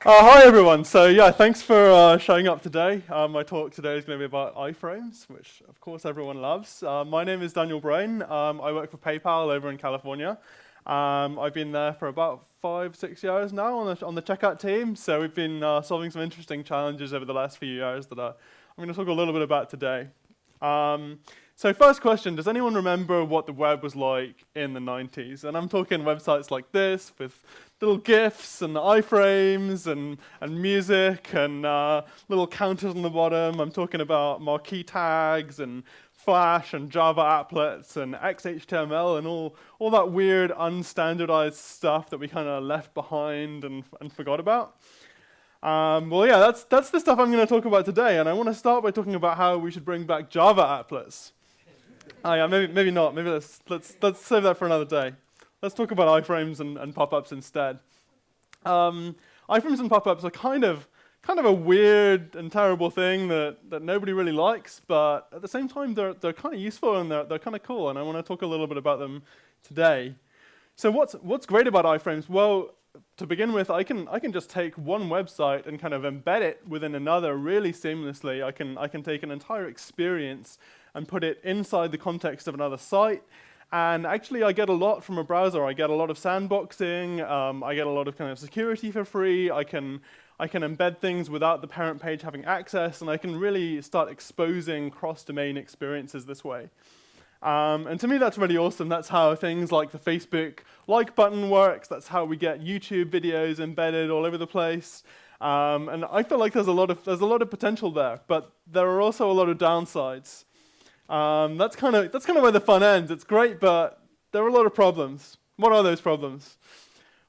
Hi everyone. So yeah, thanks for showing up today. My talk today is going to be about iframes, which of course everyone loves. My name is Daniel Brain. I work for PayPal over in California. I've been there for about 5-6 years now on the checkout team. So we've been solving some interesting challenges over the last few years that I'm going to talk a little bit about today. So first question, does anyone remember what the web was like in the 90s? And I'm talking websites like this with little GIFs and iframes and music and little counters on the bottom. I'm talking about marquee tags and Flash and Java applets and XHTML and all that weird unstandardized stuff that we kind of left behind and forgot about. Well, yeah, that's the stuff I'm going to talk about today, and I want to start by talking about how we should bring back Java applets. Oh yeah, maybe not. Maybe let's save that for another day. Let's talk about iframes and pop-ups instead. Iframes and pop-ups are kind of a weird and terrible thing that nobody really likes, but at the same time they're kind of useful and they're kind of cool, and I want to talk a little bit about them today. So what's great about iframes? Well, to begin with, I can just take one website and kind of embed it within another really seamlessly. I can take an entire experience and put it inside the context of another site. And actually, I get a lot from a browser. I get a lot of sandboxing. I get a lot of kind of security for free. I can embed things without the parent page having access, and I can really start exposing cross-domain experiences this way. And to me, that's really awesome. That's how things like the Facebook like button works. That's how we get YouTube videos embedded all over the place. And I feel like there's a lot of potential there, but there are also a lot of downsides. That's kind of where the fun ends. It's great, but there are a lot of problems. What are those problems?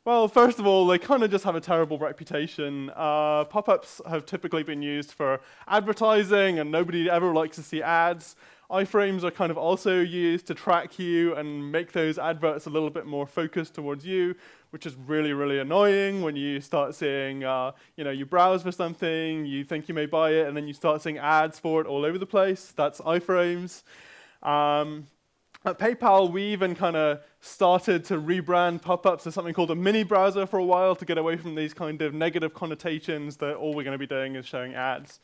Well, first of all, they kind of just have a terrible reputation. Pop-ups have typically been used for advertising, and nobody ever likes to see ads. Iframes are kind of also used to track you and make those adverts a little bit more focused towards you, which is really, really annoying when you start seeing, you browse for something, you think you may buy it, and then you start seeing ads for it all over the place. That's iframes. At PayPal, we even kind of started to rebrand pop-ups as something called a mini browser for a while to get away from these kind of negative connotations that all we're going to be doing is showing ads.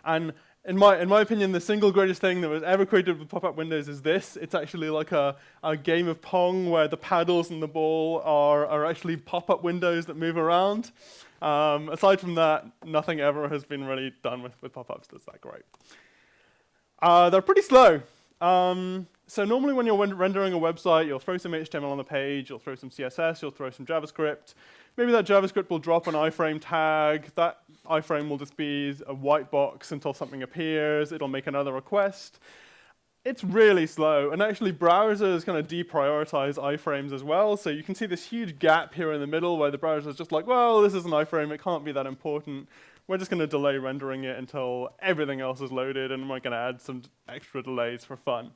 And in my opinion, the single greatest thing that was ever created with pop-up windows is this. It's actually like a game of Pong where the paddles and the ball are actually pop-up windows that move around. Aside from that, nothing ever has been really done with pop-ups that's that great. They're pretty slow. So normally when you're rendering a website, you'll throw some HTML on the page, you'll throw some CSS, you'll throw some JavaScript. Maybe that JavaScript will drop an iframe tag. That iframe will just be a white box until something appears. It'll make another request. It's really slow, and actually browsers kind of deprioritize iframes as well. So you can see this huge gap here in the middle where the browser's just like, well, this is an iframe, it can't be that important. We're just going to delay rendering it until everything else is loaded, and we're going to add some extra delays for fun.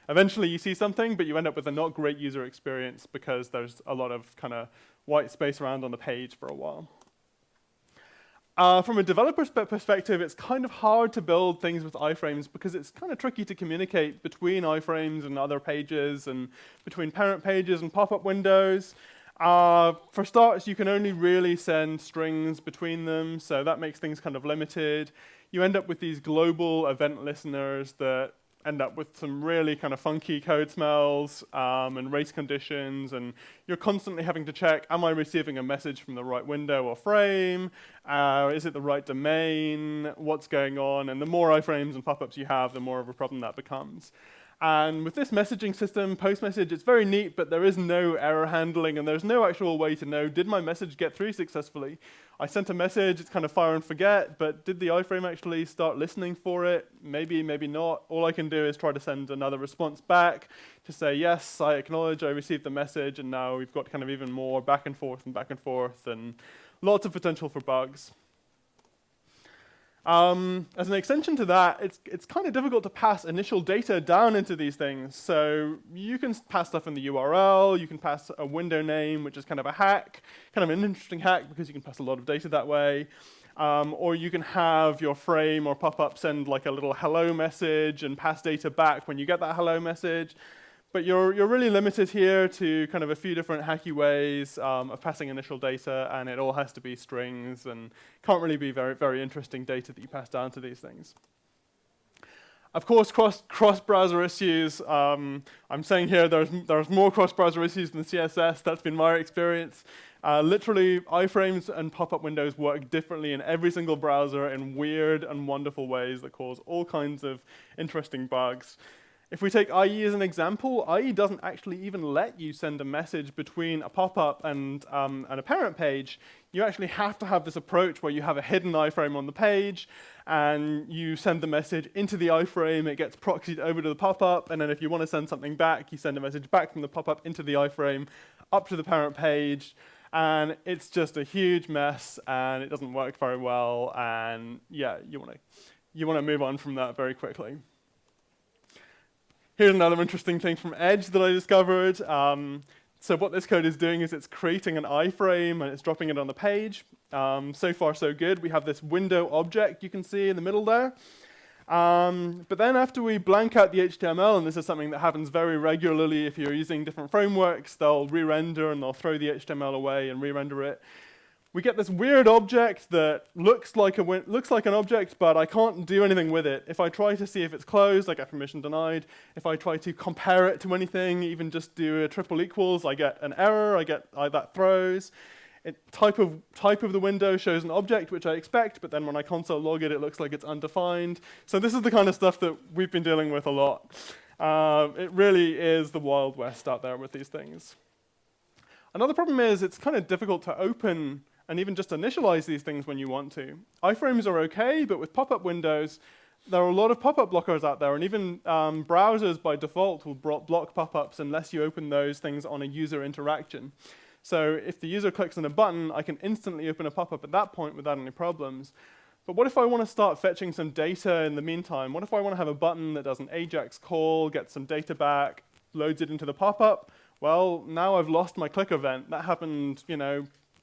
Eventually you see something, but you end up with a not great user experience because there's a lot of kind of white space around on the page for a while. From a developer's perspective, it's kind of hard to build things with iframes because it's kind of tricky to communicate between iframes and other pages and between parent pages and pop-up windows. For starters, you can only really send strings between them, so that makes things kind of limited. You end up with these global event listeners that end up with some really kind of funky code smells and race conditions, and you're constantly having to check, am I receiving a message from the right window or frame? Is it the right domain? What's going on? And the more iframes and pop-ups you have, the more of a problem that becomes. And with this messaging system, post-message, it's very neat, but there is no error handling, and there's no actual way to know, did my message get through successfully? I sent a message, it's kind of fire and forget, but did the iframe actually start listening for it? Maybe, maybe not. All I can do is try to send another response back to say, yes, I acknowledge I received the message, and now we've got kind of even more back and forth, and lots of potential for bugs. As an extension to that, it's kind of difficult to pass initial data down into these things. So you can pass stuff in the URL, you can pass a window name, which is kind of a hack, kind of an interesting hack because you can pass a lot of data that way. Or you can have your frame or pop-up send like a little hello message and pass data back when you get that hello message. But you're really limited here to kind of a few different hacky ways of passing initial data, and it all has to be strings, and can't really be very, very interesting data that you pass down to these things. Of course, cross-browser issues. I'm saying here there's more cross-browser issues than CSS. That's been my experience. Literally, iframes and pop-up windows work differently in every single browser in weird and wonderful ways that cause all kinds of interesting bugs. If we take IE as an example, IE doesn't actually even let you send a message between a pop-up and a parent page. You actually have to have this approach where you have a hidden iframe on the page, and you send the message into the iframe, it gets proxied over to the pop-up, and then if you want to send something back, you send a message back from the pop-up into the iframe, up to the parent page, and it's just a huge mess, and it doesn't work very well, and yeah, you want to move on from that very quickly. Here's another interesting thing from Edge that I discovered. So what this code is doing is it's creating an iframe and it's dropping it on the page. So far, so good. We have this window object you can see in the middle there. But then after we blank out the HTML, and this is something that happens very regularly if you're using different frameworks, they'll re-render and they'll throw the HTML away and re-render it. We get this weird object that looks like an object, but I can't do anything with it. If I try to see if it's closed, I get permission denied. If I try to compare it to anything, even just do a triple equals, I get an error. That throws. Type of the window shows an object, which I expect, but then when I console log it, it looks like it's undefined. So this is the kind of stuff that we've been dealing with a lot. It really is the Wild West out there with these things. Another problem is it's kind of difficult to open and even just initialize these things when you want to. Iframes are okay, but with pop-up windows, there are a lot of pop-up blockers out there, and even browsers by default will block pop-ups unless you open those things on a user interaction. So if the user clicks on a button, I can instantly open a pop-up at that point without any problems. But what if I want to start fetching some data in the meantime? What if I want to have a button that does an AJAX call, gets some data back, loads it into the pop-up? Well, now I've lost my click event. That happened,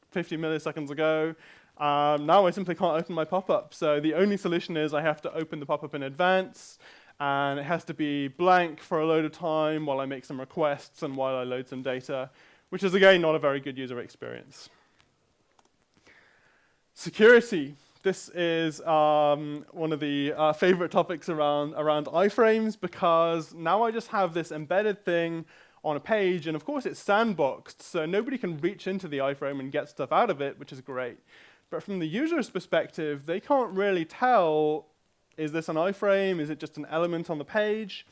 50 milliseconds ago. Now I simply can't open my pop-up. So the only solution is I have to open the pop-up in advance, and it has to be blank for a load of time while I make some requests and while I load some data, which is, again, not a very good user experience. Security. This is one of the favorite topics around iframes, because now I just have this embedded thing on a page, and of course it's sandboxed, so nobody can reach into the iframe and get stuff out of it, which is great. But from the user's perspective, they can't really tell, is this an iframe? Is it just an element on the page?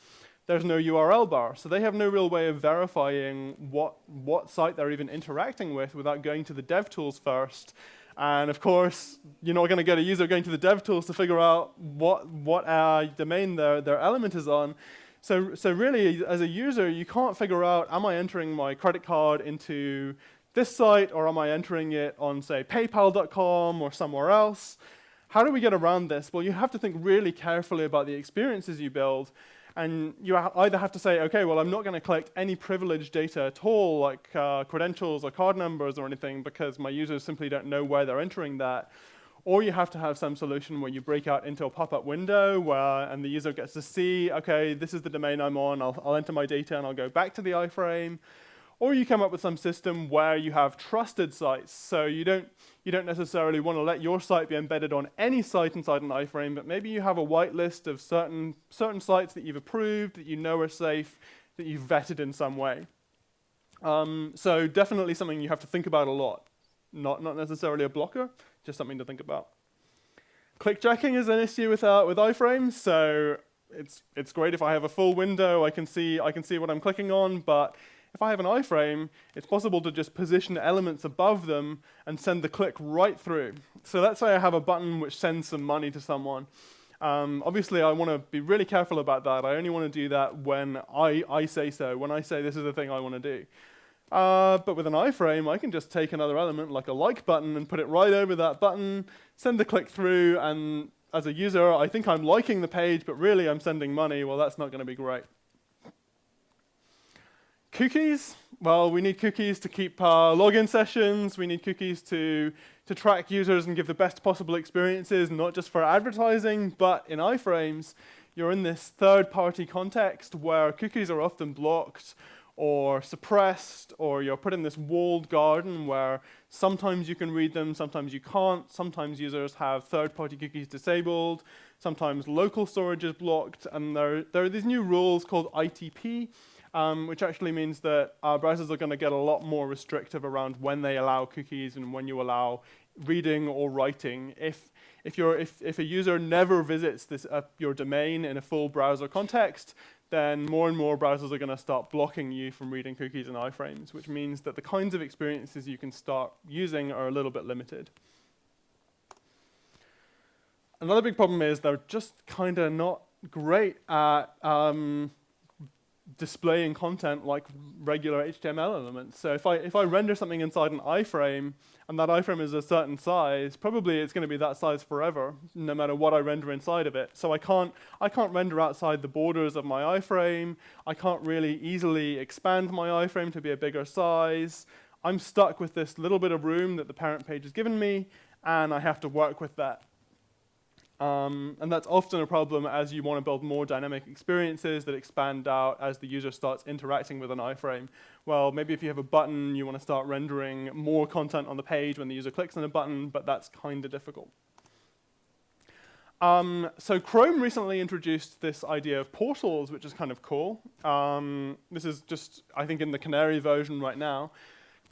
There's no URL bar, so they have no real way of verifying what site they're even interacting with without going to the dev tools first. And of course, you're not going to get a user going to the dev tools to figure out what domain their element is on. So really, as a user, you can't figure out, am I entering my credit card into this site, or am I entering it on, say, PayPal.com or somewhere else? How do we get around this? Well, you have to think really carefully about the experiences you build. And you either have to say, okay, well, I'm not going to collect any privileged data at all, like credentials or card numbers or anything, because my users simply don't know where they're entering that. Or you have to have some solution where you break out into a pop-up window and the user gets to see, okay, this is the domain I'm on, I'll enter my data and I'll go back to the iframe. Or you come up with some system where you have trusted sites. So you don't necessarily want to let your site be embedded on any site inside an iframe, but maybe you have a whitelist of certain sites that you've approved, that you know are safe, that you've vetted in some way. So definitely something you have to think about a lot. Not necessarily a blocker, just something to think about. Clickjacking is an issue with iframes, so it's great if I have a full window, I can see what I'm clicking on, but if I have an iframe, it's possible to just position elements above them and send the click right through. So let's say I have a button which sends some money to someone. Obviously, I want to be really careful about that. I only want to do that when I say so, when I say this is the thing I want to do. But with an iframe, I can just take another element, like a like button, and put it right over that button, send the click through, and as a user, I think I'm liking the page, but really I'm sending money. Well, that's not going to be great. Cookies. Well, we need cookies to keep login sessions. We need cookies to track users and give the best possible experiences, not just for advertising, but in iframes. you're in this third-party context where cookies are often blocked or suppressed, or you're put in this walled garden where sometimes you can read them, sometimes you can't, sometimes users have third-party cookies disabled, sometimes local storage is blocked, and there are these new rules called ITP, which actually means that browsers are going to get a lot more restrictive around when they allow cookies and when you allow reading or writing. If a user never visits your domain in a full browser context, then more and more browsers are going to start blocking you from reading cookies and iframes, which means that the kinds of experiences you can start using are a little bit limited. Another big problem is they're just kind of not great at displaying content like regular HTML elements. So if I render something inside an iframe, and that iframe is a certain size, probably it's going to be that size forever, no matter what I render inside of it. So I can't render outside the borders of my iframe. I can't really easily expand my iframe to be a bigger size. I'm stuck with this little bit of room that the parent page has given me, and I have to work with that. And that's often a problem as you want to build more dynamic experiences that expand out as the user starts interacting with an iframe. Well, maybe if you have a button, you want to start rendering more content on the page when the user clicks on a button, but that's kind of difficult. So Chrome recently introduced this idea of portals, which is kind of cool. This is just, I think, in the Canary version right now.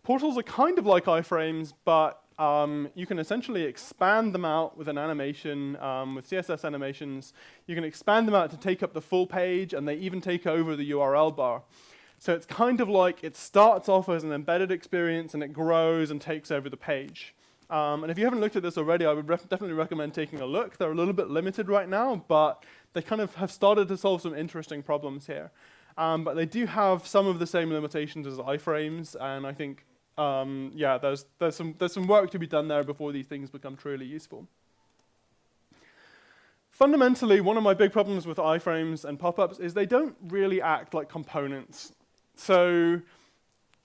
Portals are kind of like iframes, but you can essentially expand them out with an animation, with CSS animations. You can expand them out to take up the full page, and they even take over the URL bar. So it's kind of like it starts off as an embedded experience, and it grows and takes over the page. And if you haven't looked at this already, I would definitely recommend taking a look. They're a little bit limited right now, but they kind of have started to solve some interesting problems here. But they do have some of the same limitations as iframes, and I think yeah, there's some work to be done there before these things become truly useful. Fundamentally, one of my big problems with iframes and pop-ups is they don't really act like components. So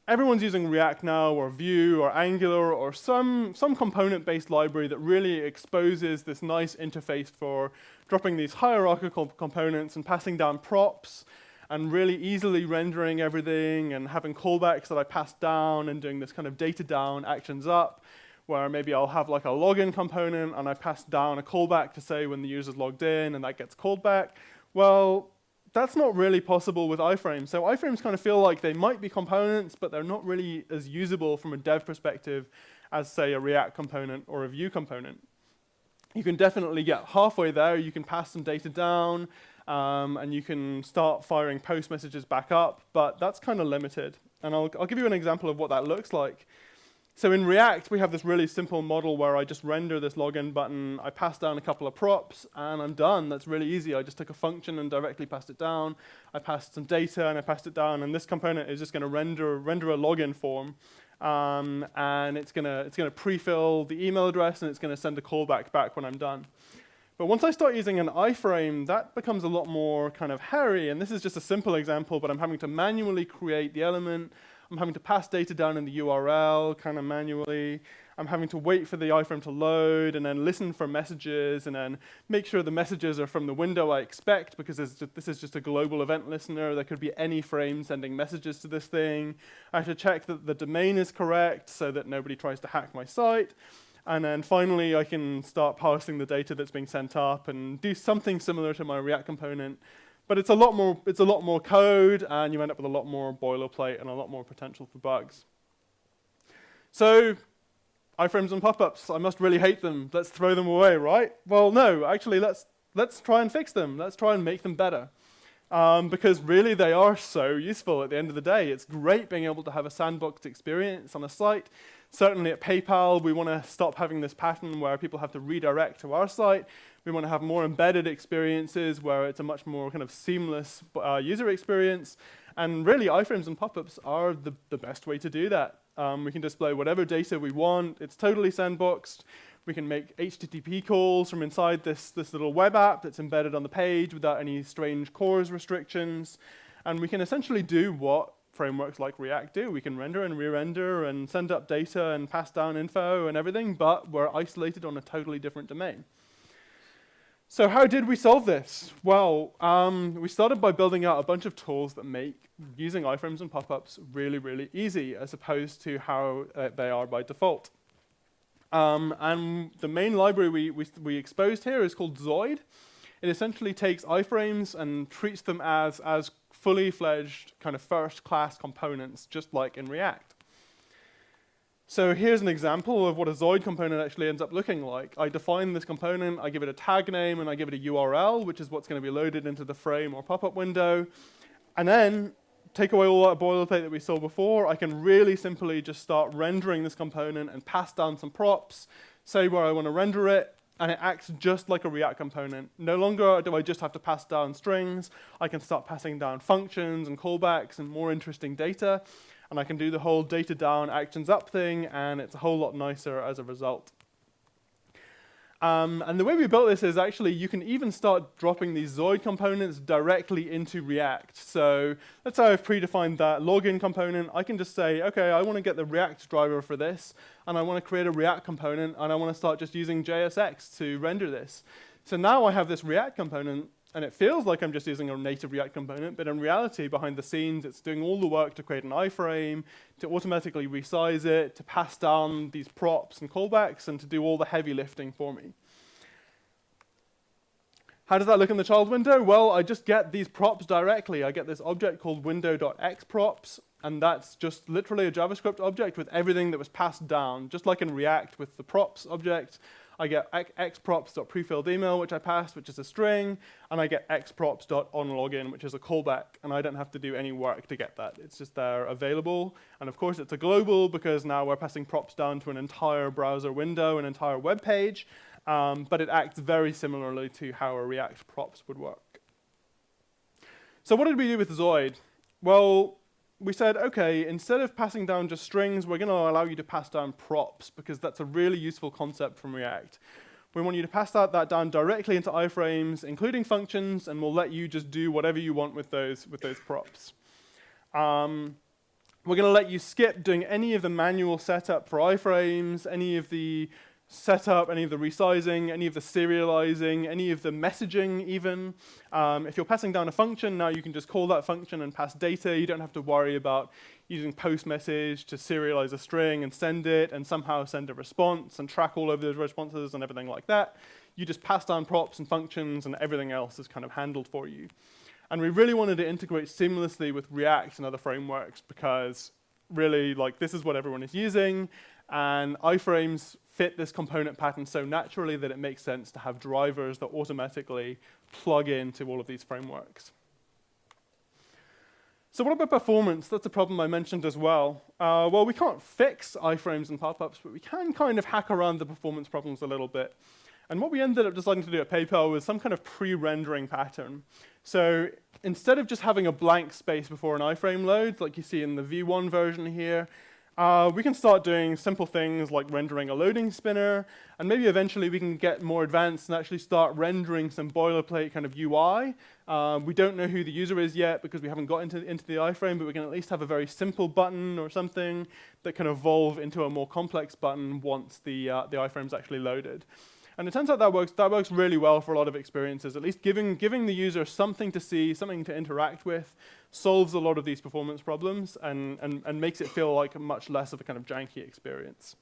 everyone's using React now, or Vue, or Angular, or some component-based library that really exposes this nice interface for dropping these hierarchical components and passing down props, and really easily rendering everything and having callbacks that I pass down and doing this kind of data down, actions up, where maybe I'll have like a login component and I pass down a callback to say when the user's logged in and that gets called back. Well, that's not really possible with iframes. So iframes kind of feel like they might be components, but they're not really as usable from a dev perspective as, say, a React component or a Vue component. You can definitely get halfway there. You can pass some data down, and you can start firing post messages back up, but that's kind of limited. And I'll give you an example of what that looks like. So in React, we have this really simple model where I just render this login button, I pass down a couple of props, and I'm done. That's really easy. I just took a function and directly passed it down. I passed some data and I passed it down, and this component is just going to render a login form. And it's gonna pre-fill the email address, and it's going to send a callback back when I'm done. But once I start using an iframe, that becomes a lot more kind of hairy, and this is just a simple example, but I'm having to manually create the element. I'm having to pass data down in the URL kind of manually. I'm having to wait for the iframe to load and then listen for messages and then make sure the messages are from the window I expect, because this is just a global event listener. There could be any frame sending messages to this thing. I have to check that the domain is correct so that nobody tries to hack my site. And then finally, I can start parsing the data that's being sent up and do something similar to my React component. But it's a lot more code, and you end up with a lot more boilerplate and a lot more potential for bugs. So, iframes and pop-ups, I must really hate them. Let's throw them away, right? Well, no, actually, let's try and fix them. Let's try and make them better. Because really, they are so useful at the end of the day. It's great being able to have a sandboxed experience on a site. Certainly at PayPal, we want to stop having this pattern where people have to redirect to our site. We want to have more embedded experiences where it's a much more kind of seamless user experience. And really, iframes and pop-ups are the best way to do that. We can display whatever data we want. It's totally sandboxed. We can make HTTP calls from inside this little web app that's embedded on the page without any strange CORS restrictions. And we can essentially do what frameworks like React do. We can render and re-render and send up data and pass down info and everything, but we're isolated on a totally different domain. So how did we solve this? Well, we started by building out a bunch of tools that make using iframes and pop-ups really, really easy, as opposed to how they are by default. And the main library we exposed here is called Zoid. It essentially takes iframes and treats them as fully fledged kind of first-class components, just like in React. So here's an example of what a Zoid component actually ends up looking like. I define this component, I give it a tag name, and I give it a URL, which is what's going to be loaded into the frame or pop-up window. And then, take away all that boilerplate that we saw before, I can really simply just start rendering this component and pass down some props, say where I want to render it, and it acts just like a React component. No longer do I just have to pass down strings, I can start passing down functions and callbacks and more interesting data. And I can do the whole data down, actions up thing, and it's a whole lot nicer as a result. And the way we built this is actually you can even start dropping these Zoid components directly into React. So let's say I've predefined that login component. I can just say, okay, I want to get the React driver for this, and I want to create a React component, and I want to start just using JSX to render this. So now I have this React component, and it feels like I'm just using a native React component, but in reality, behind the scenes, it's doing all the work to create an iframe, to automatically resize it, to pass down these props and callbacks, and to do all the heavy lifting for me. How does that look in the child window? Well, I just get these props directly. I get this object called window.xprops, and that's just literally a JavaScript object with everything that was passed down, just like in React with the props object. I get xprops.prefilledemail, which I passed, which is a string, and I get xprops.onLogin, which is a callback, and I don't have to do any work to get that. It's just there available, and of course it's a global because now we're passing props down to an entire browser window, an entire web page, but it acts very similarly to how a React props would work. So what did we do with Zoid? Well, we said, okay, instead of passing down just strings, we're going to allow you to pass down props, because that's a really useful concept from React. We want you to pass that down directly into iframes, including functions, and we'll let you just do whatever you want with those props. We're going to let you skip doing any of the manual setup for iframes, any of the setup, any of the resizing, any of the serializing, any of the messaging even. If you're passing down a function, now you can just call that function and pass data. You don't have to worry about using post message to serialize a string and send it and somehow send a response and track all of those responses and everything like that. You just pass down props and functions and everything else is kind of handled for you. And we really wanted to integrate seamlessly with React and other frameworks because really, like, this is what everyone is using, and iframes fit this component pattern so naturally that it makes sense to have drivers that automatically plug into all of these frameworks. So what about performance? That's a problem I mentioned as well. Well, we can't fix iframes and pop-ups, but we can kind of hack around the performance problems a little bit. And what we ended up deciding to do at PayPal was some kind of pre-rendering pattern. So instead of just having a blank space before an iframe loads, like you see in the V1 version here, we can start doing simple things like rendering a loading spinner, and maybe eventually we can get more advanced and actually start rendering some boilerplate kind of UI. We don't know who the user is yet because we haven't got into the iframe, but we can at least have a very simple button or something that can evolve into a more complex button once the iframe's actually loaded. And it turns out that works really well for a lot of experiences. At least giving the user something to see, something to interact with, solves a lot of these performance problems and makes it feel like a much less of a kind of janky experience.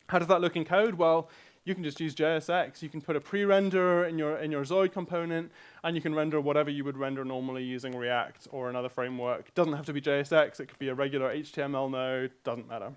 How does that look in code? Well, you can just use JSX. You can put a pre-render in your Zoid component, and you can render whatever you would render normally using React or another framework. It doesn't have to be JSX. It could be a regular HTML node. Doesn't matter.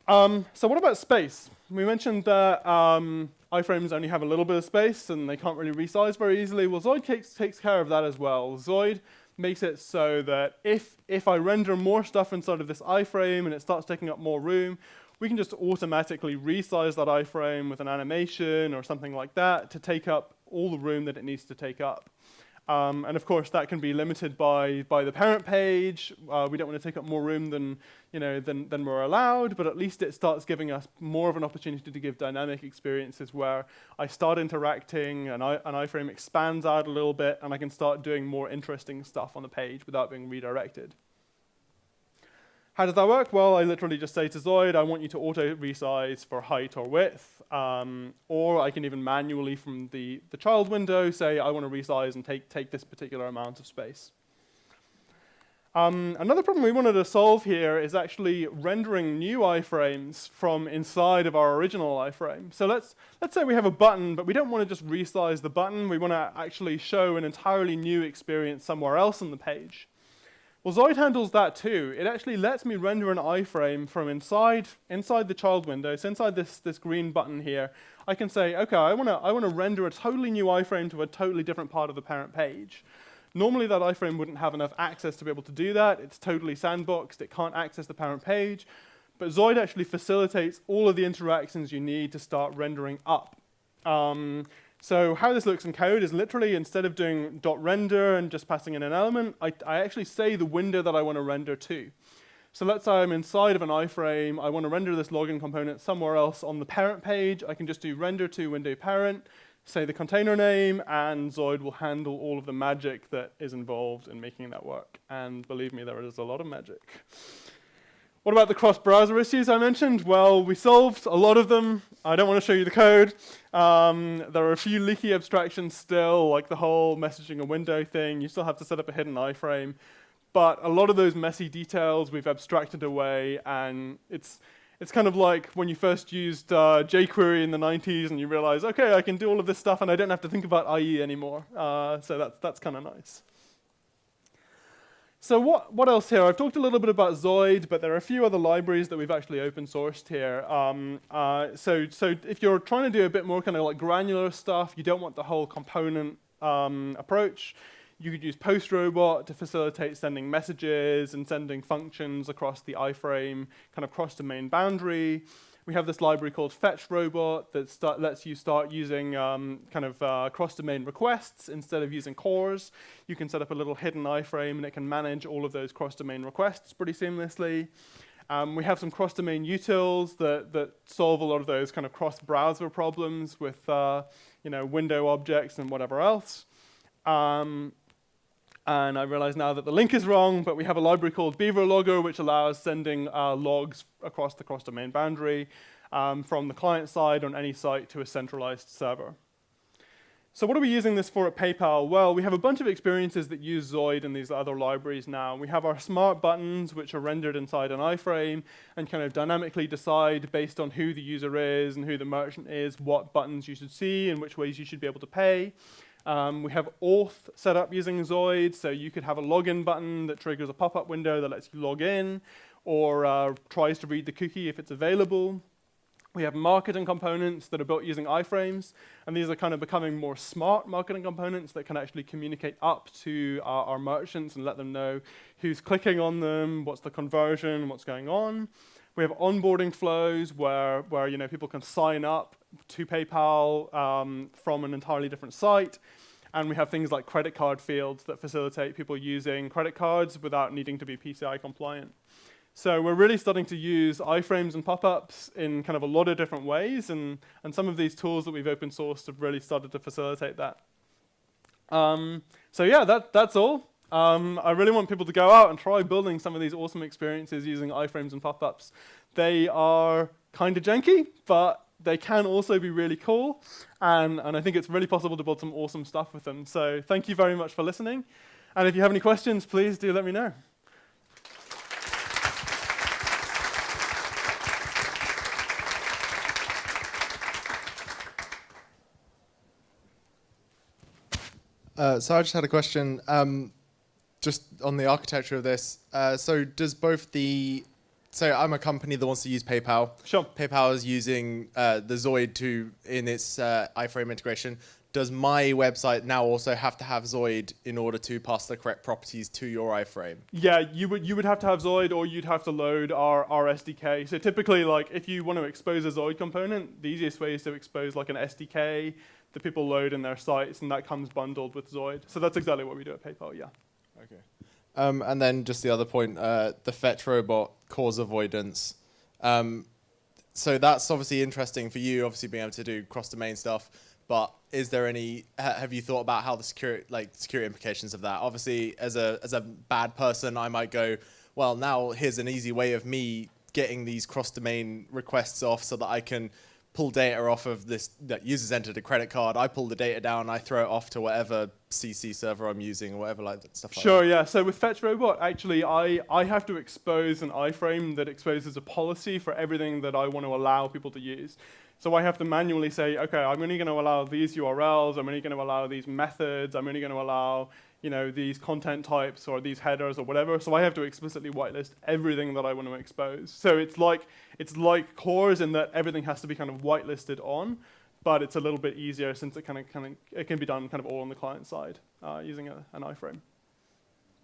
So what about space? We mentioned that iframes only have a little bit of space and they can't really resize very easily. Well, Zoid takes care of that as well. Zoid makes it so that if I render more stuff inside of this iframe and it starts taking up more room, we can just automatically resize that iframe with an animation or something like that to take up all the room that it needs to take up. And of course, that can be limited by the parent page. We don't want to take up more room than we're allowed, but at least it starts giving us more of an opportunity to give dynamic experiences where I start interacting, and an iframe expands out a little bit, and I can start doing more interesting stuff on the page without being redirected. How does that work? Well, I literally just say to Zoid, I want you to auto resize for height or width, or I can even manually from the child window say I want to resize and take this particular amount of space. Another problem we wanted to solve here is actually rendering new iframes from inside of our original iframe. So let's say we have a button, but we don't want to just resize the button. We want to actually show an entirely new experience somewhere else on the page. Well, Zoid handles that too. It actually lets me render an iframe from inside the child window. So inside this green button here, I can say, okay, I want to render a totally new iframe to a totally different part of the parent page. Normally that iframe wouldn't have enough access to be able to do that. It's totally sandboxed. It can't access the parent page. But Zoid actually facilitates all of the interactions you need to start rendering up. So how this looks in code is literally, instead of doing .render and just passing in an element, I actually say the window that I want to render to. So let's say I'm inside of an iframe. I want to render this login component somewhere else on the parent page. I can just do render to window parent, say the container name, and Zoid will handle all of the magic that is involved in making that work. And believe me, there is a lot of magic. What about the cross-browser issues I mentioned? Well, we solved a lot of them. I don't want to show you the code. There are a few leaky abstractions still, like the whole messaging a window thing. You still have to set up a hidden iframe. But a lot of those messy details we've abstracted away, and it's kind of like when you first used jQuery in the 90s and you realize, okay, I can do all of this stuff and I don't have to think about IE anymore. So that's kind of nice. So what else here? I've talked a little bit about Zoid, but there are a few other libraries that we've actually open sourced here. So if you're trying to do a bit more kind of like granular stuff, you don't want the whole component approach, you could use PostRobot to facilitate sending messages and sending functions across the iframe, kind of cross-domain boundary. We have this library called FetchRobot that lets you start using cross-domain requests instead of using cores. You can set up a little hidden iframe and it can manage all of those cross-domain requests pretty seamlessly. We have some cross-domain utils that solve a lot of those kind of cross-browser problems with window objects and whatever else. And I realize now that the link is wrong, but we have a library called Beaver Logger, which allows sending logs across the cross-domain boundary from the client side on any site to a centralized server. So what are we using this for at PayPal? Well, we have a bunch of experiences that use Zoid and these other libraries now. We have our smart buttons, which are rendered inside an iframe and kind of dynamically decide based on who the user is and who the merchant is, what buttons you should see and which ways you should be able to pay. We have auth set up using Zoid, so you could have a login button that triggers a pop-up window that lets you log in, or tries to read the cookie if it's available. We have marketing components that are built using iframes, and these are kind of becoming more smart marketing components that can actually communicate up to our merchants and let them know who's clicking on them, what's the conversion, what's going on. We have onboarding flows where people can sign up to PayPal from an entirely different site. And we have things like credit card fields that facilitate people using credit cards without needing to be PCI compliant. So we're really starting to use iframes and pop-ups in kind of a lot of different ways, and some of these tools that we've open sourced have really started to facilitate that. So yeah, that's all. I really want people to go out and try building some of these awesome experiences using iframes and pop-ups. They are kind of janky, but they can also be really cool, and I think it's really possible to build some awesome stuff with them. So thank you very much for listening, and if you have any questions, please do let me know. So I just had a question, just on the architecture of this. So does so I'm a company that wants to use PayPal. Sure. PayPal is using the Zoid in its iframe integration. Does my website now also have to have Zoid in order to pass the correct properties to your iframe? Yeah, you would have to have Zoid, or you'd have to load our SDK. So typically, like if you want to expose a Zoid component, the easiest way is to expose like an SDK that people load in their sites, and that comes bundled with Zoid. So that's exactly what we do at PayPal, yeah. Okay. And then just the other point, the fetch robot cause avoidance. So that's obviously interesting for you, obviously being able to do cross-domain stuff. But is there any? Have you thought about how the security implications of that? Obviously, as a bad person, I might go, well, now here's an easy way of me getting these cross-domain requests off so that I can pull data off of this, that users entered a credit card, I pull the data down, I throw it off to whatever CC server I'm using or whatever, like that stuff like that. Sure, yeah. So with Fetch Robot, actually, I have to expose an iframe that exposes a policy for everything that I want to allow people to use. So I have to manually say, okay, I'm only going to allow these URLs, I'm only going to allow these methods, I'm only going to allow, you know, these content types or these headers or whatever. So I have to explicitly whitelist everything that I want to expose. So it's like cores in that everything has to be kind of whitelisted on, but it's a little bit easier since it it can be done kind of all on the client side using an iframe.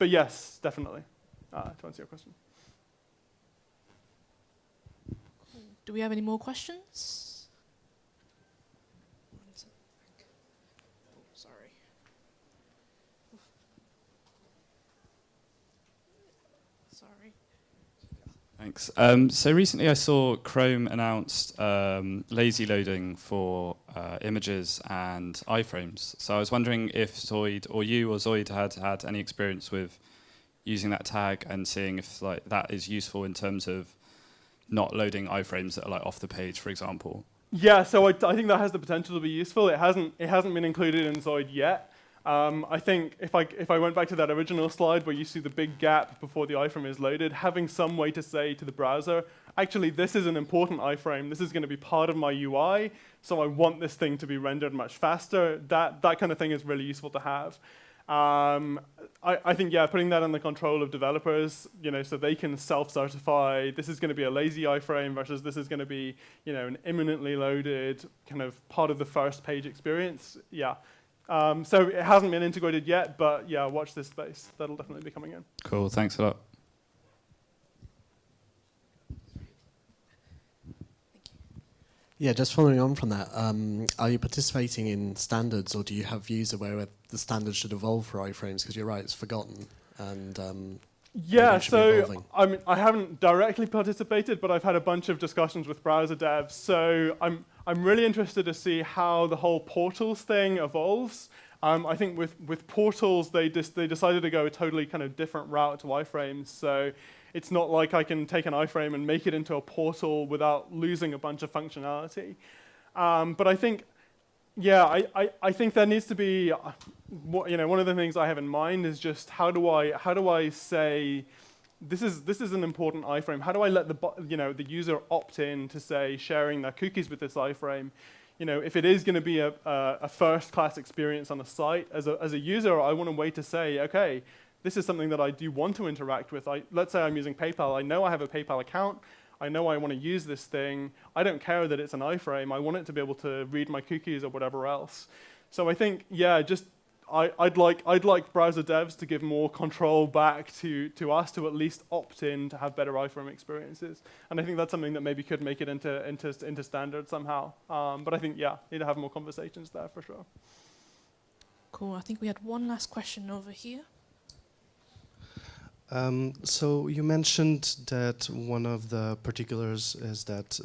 But yes, definitely, to answer your question. Do we have any more questions? Sorry. Sorry. Thanks. So recently I saw Chrome announced lazy loading for images and iframes. So I was wondering if Zoid or you or Zoid had any experience with using that tag and seeing if like that is useful in terms of not loading iframes that are like off the page, for example. Yeah, so I think that has the potential to be useful. It hasn't been included in Zoid yet. I think if I went back to that original slide where you see the big gap before the iframe is loaded, having some way to say to the browser, actually this is an important iframe, this is going to be part of my UI, so I want this thing to be rendered much faster, that kind of thing is really useful to have. I think, yeah, putting that in the control of developers, you know, so they can self-certify, this is going to be a lazy iframe versus this is going to be, you know, an imminently loaded kind of part of the first page experience, yeah. So it hasn't been integrated yet, but yeah, watch this space. That'll definitely be coming in. Cool, thanks a lot. Yeah, just following on from that, are you participating in standards, or do you have views of where the standards should evolve for iframes? Because you're right, it's forgotten, and yeah, so I mean, I haven't directly participated, but I've had a bunch of discussions with browser devs. So I'm really interested to see how the whole portals thing evolves. I think with portals, they decided to go a totally kind of different route to iframes. So it's not like I can take an iframe and make it into a portal without losing a bunch of functionality. But I think, yeah, I think there needs to be, you know, one of the things I have in mind is just how do I say this is an important iframe? How do I let the user opt in to say sharing their cookies with this iframe? You know, if it is going to be a first-class experience on a site, as a user, I want a way to say, okay, this is something that I do want to interact with. Let's say I'm using PayPal. I know I have a PayPal account. I know I want to use this thing. I don't care that it's an iframe. I want it to be able to read my cookies or whatever else. So I think, yeah, just I'd like browser devs to give more control back to us to at least opt in to have better iframe experiences. And I think that's something that maybe could make it into standard somehow. But I think, yeah, need to have more conversations there for sure. Cool. I think we had one last question over here. So you mentioned that one of the particulars is that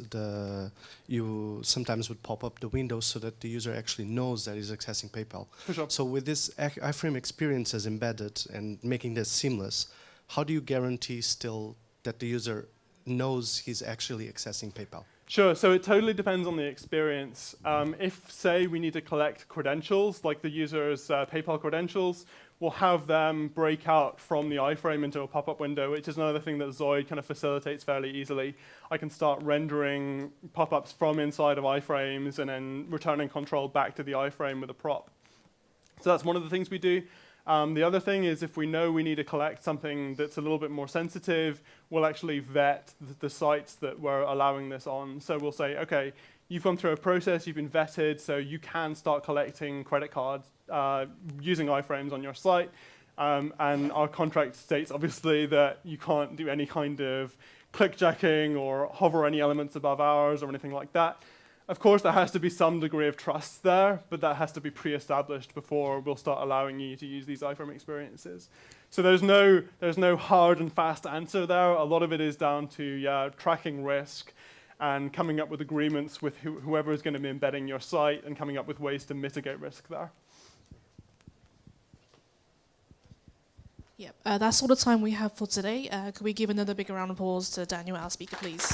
you sometimes would pop up the window so that the user actually knows that he's accessing PayPal. For sure. So with this iframe experiences embedded and making this seamless, how do you guarantee still that the user knows he's actually accessing PayPal? Sure, so it totally depends on the experience. If, say, we need to collect credentials, like the user's PayPal credentials, we'll have them break out from the iframe into a pop-up window, which is another thing that Zoid kind of facilitates fairly easily. I can start rendering pop-ups from inside of iframes and then returning control back to the iframe with a prop. So that's one of the things we do. The other thing is if we know we need to collect something that's a little bit more sensitive, we'll actually vet the sites that we're allowing this on. So we'll say, okay, you've gone through a process, you've been vetted, so you can start collecting credit cards using iframes on your site. And our contract states, obviously, that you can't do any kind of clickjacking or hover any elements above ours or anything like that. Of course, there has to be some degree of trust there, but that has to be pre-established before we'll start allowing you to use these iframe experiences. So there's no hard and fast answer there. A lot of it is down to tracking risk and coming up with agreements with whoever is going to be embedding your site and coming up with ways to mitigate risk there. Yep, that's all the time we have for today. Could we give another big round of applause to Daniel, our speaker, please?